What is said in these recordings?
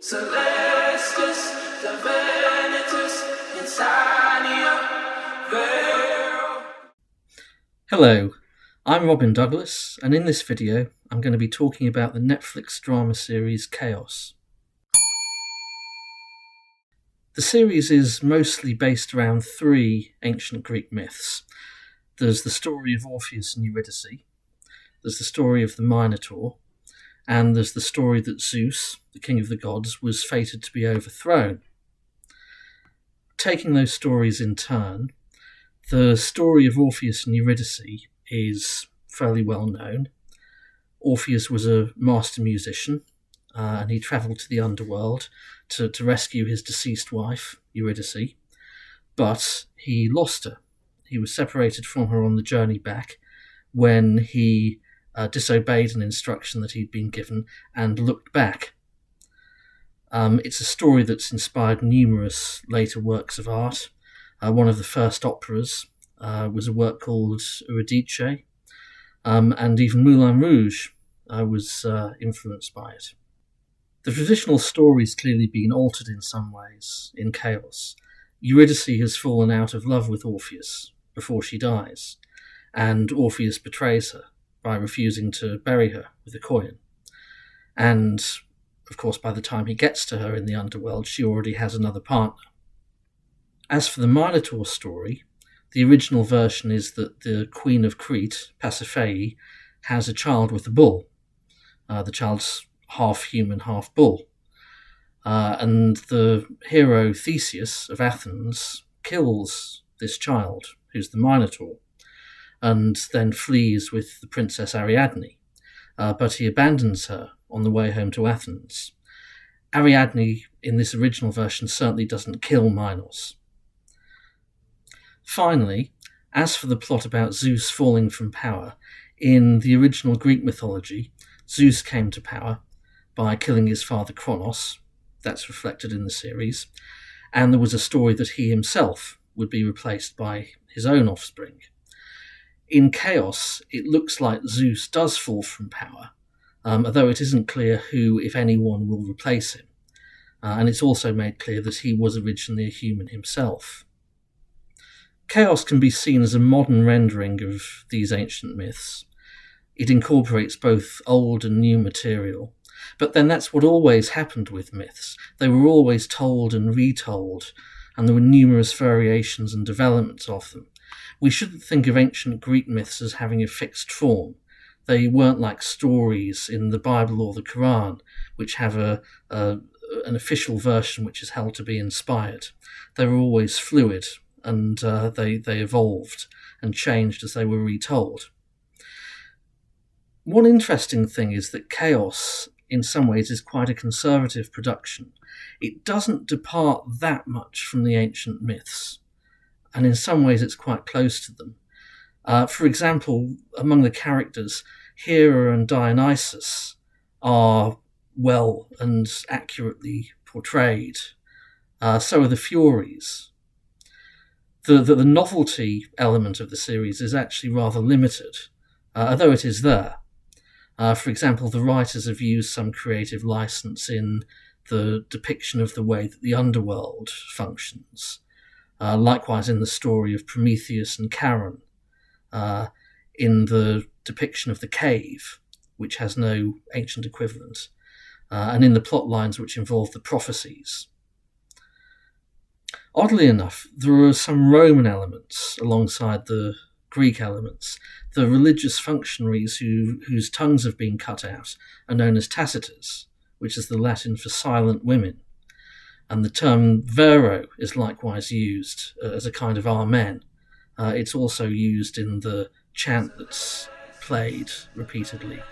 Celestis, Divinitus, Insania, Vero. Hello, I'm Robin Douglas, and in this video I'm going to be talking about the Netflix drama series Kaos. The series is mostly based around three ancient Greek myths. There's the story of Orpheus and Eurydice, there's the story of the Minotaur, and there's the story that Zeus, the king of the gods, was fated to be overthrown. Taking those stories in turn, the story of Orpheus and Eurydice is fairly well known. Orpheus was a master musician, and he travelled to the underworld to rescue his deceased wife, Eurydice, but he lost her. He was separated from her on the journey back when he disobeyed an instruction that he'd been given and looked back. It's a story that's inspired numerous later works of art. One of the first operas was a work called Adaptation, and even Moulin Rouge was influenced by it. The traditional story's clearly been altered in some ways in Kaos. Eurydice has fallen out of love with Orpheus before she dies, and Orpheus betrays her by refusing to bury her with a coin. And, of course, by the time he gets to her in the underworld, she already has another partner. As for the Minotaur story, the original version is that the Queen of Crete, Pasiphae, has a child with a bull. The child's half human, half bull. And the hero Theseus of Athens kills this child, who's the Minotaur, and then flees with the princess Ariadne, but he abandons her on the way home to Athens. Ariadne, in this original version, certainly doesn't kill Minos. Finally, as for the plot about Zeus falling from power, in the original Greek mythology, Zeus came to power by killing his father Kronos. That's reflected in the series, and there was a story that he himself would be replaced by his own offspring. In Kaos, it looks like Zeus does fall from power, although it isn't clear who, if anyone, will replace him. And it's also made clear that he was originally a human himself. Kaos can be seen as a modern rendering of these ancient myths. It incorporates both old and new material, but then that's what always happened with myths. They were always told and retold, and there were numerous variations and developments of them. We shouldn't think of ancient Greek myths as having a fixed form. They weren't like stories in the Bible or the Quran, which have an official version which is held to be inspired. They were always fluid, and they evolved and changed as they were retold. One interesting thing is that Kaos, in some ways, is quite a conservative production. It doesn't depart that much from the ancient myths, and in some ways it's quite close to them. For example, among the characters, Hera and Dionysus are well and accurately portrayed. So are the Furies. The novelty element of the series is actually rather limited, although it is there. For example, the writers have used some creative license in the depiction of the way that the underworld functions. Likewise in the story of Prometheus and Charon, in the depiction of the cave, which has no ancient equivalent, and in the plot lines which involve the prophecies. Oddly enough, there are some Roman elements alongside the Greek elements. The religious functionaries whose tongues have been cut out are known as tacitors, which is the Latin for silent women. And the term vero is likewise used as a kind of amen. It's also used in the chant that's played repeatedly,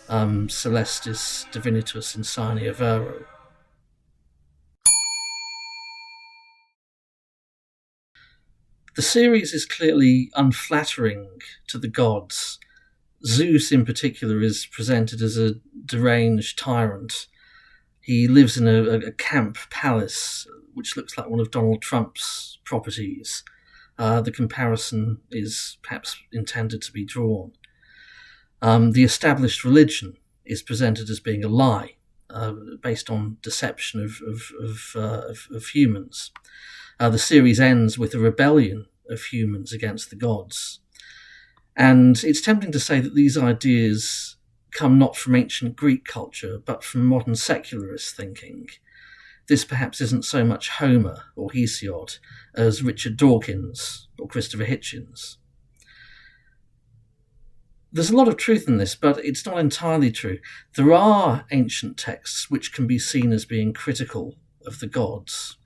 Celestis Divinitus Insania Vero. The series is clearly unflattering to the gods. Zeus in particular is presented as a deranged tyrant. He lives in a camp palace, which looks like one of Donald Trump's properties. The comparison is perhaps intended to be drawn. The established religion is presented as being a lie, based on deception of humans. The series ends with a rebellion of humans against the gods. And it's tempting to say that these ideas come not from ancient Greek culture, but from modern secularist thinking. This perhaps isn't so much Homer or Hesiod as Richard Dawkins or Christopher Hitchens. There's a lot of truth in this, but it's not entirely true. There are ancient texts which can be seen as being critical of the gods.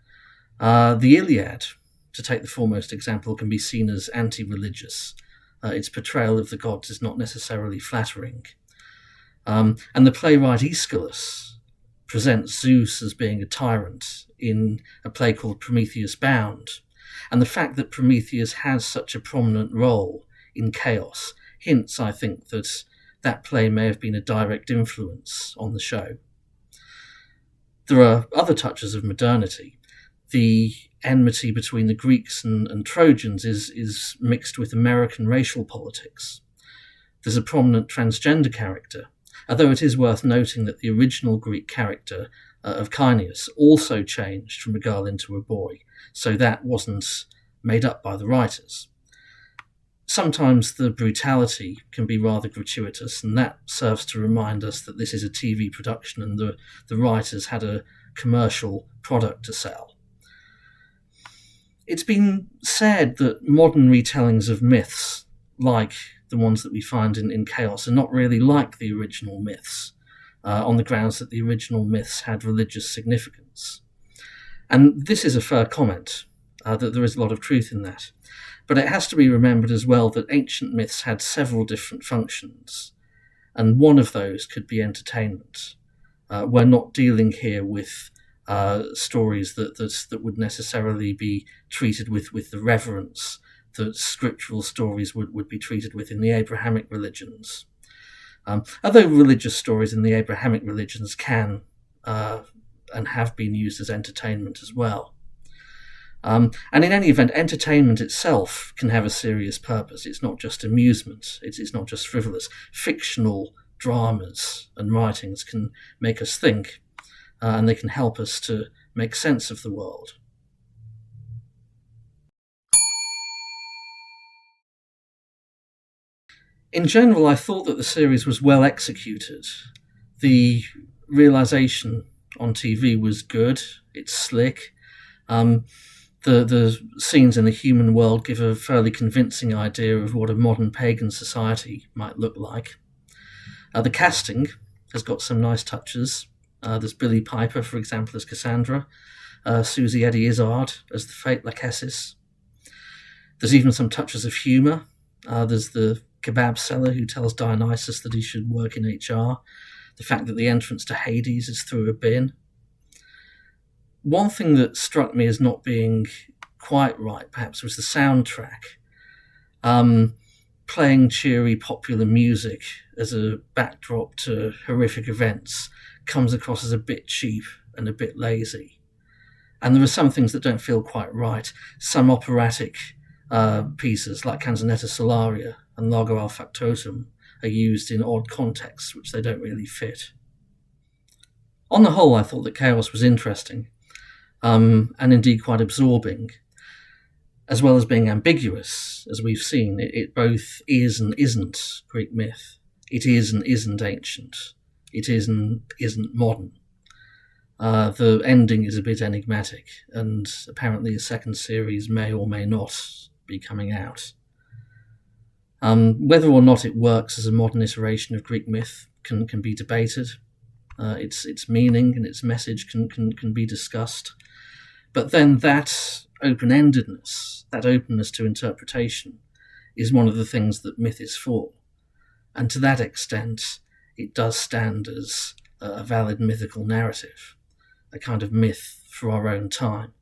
The Iliad, to take the foremost example, can be seen as anti-religious. Its portrayal of the gods is not necessarily flattering. And the playwright Aeschylus presents Zeus as being a tyrant in a play called Prometheus Bound. And the fact that Prometheus has such a prominent role in Kaos hints, I think, that that play may have been a direct influence on the show. There are other touches of modernity. The enmity between the Greeks and Trojans is mixed with American racial politics. There's a prominent transgender character, although it is worth noting that the original Greek character of Kaos also changed from a girl into a boy, so that wasn't made up by the writers. Sometimes the brutality can be rather gratuitous, and that serves to remind us that this is a TV production and the writers had a commercial product to sell. It's been said that modern retellings of myths, like the ones that we find in Kaos, are not really like the original myths, on the grounds that the original myths had religious significance. And this is a fair comment, that there is a lot of truth in that. But it has to be remembered as well that ancient myths had several different functions, and one of those could be entertainment. We're not dealing here with stories that would necessarily be treated with the reverence that scriptural stories would be treated with in the Abrahamic religions. Although religious stories in the Abrahamic religions can and have been used as entertainment as well. And in any event, entertainment itself can have a serious purpose. It's not just amusement. It's not just frivolous. Fictional dramas and writings can make us think, and they can help us to make sense of the world. In general, I thought that the series was well executed. The realization on TV was good. It's slick. The scenes in the human world give a fairly convincing idea of what a modern pagan society might look like. The casting has got some nice touches. There's Billie Piper, for example, as Cassandra, Susie Eddy Izzard as the Fate Lachesis. There's even some touches of humour. There's the kebab seller who tells Dionysus that he should work in HR. The fact that the entrance to Hades is through a bin. One thing that struck me as not being quite right, perhaps, was the soundtrack. Playing cheery, popular music as a backdrop to horrific events comes across as a bit cheap and a bit lazy. And there are some things that don't feel quite right. Some operatic pieces, like Canzonetta Solaria and Largo al Factotum, are used in odd contexts, which they don't really fit. On the whole, I thought that Kaos was interesting. And indeed quite absorbing, as well as being ambiguous, as we've seen. It both is and isn't Greek myth. It is and isn't ancient. It is and isn't modern. The ending is a bit enigmatic, and apparently a second series may or may not be coming out. Whether or not it works as a modern iteration of Greek myth can be debated. Its meaning and its message can be discussed. But then that open-endedness, that openness to interpretation, is one of the things that myth is for. And to that extent, it does stand as a valid mythical narrative, a kind of myth for our own time.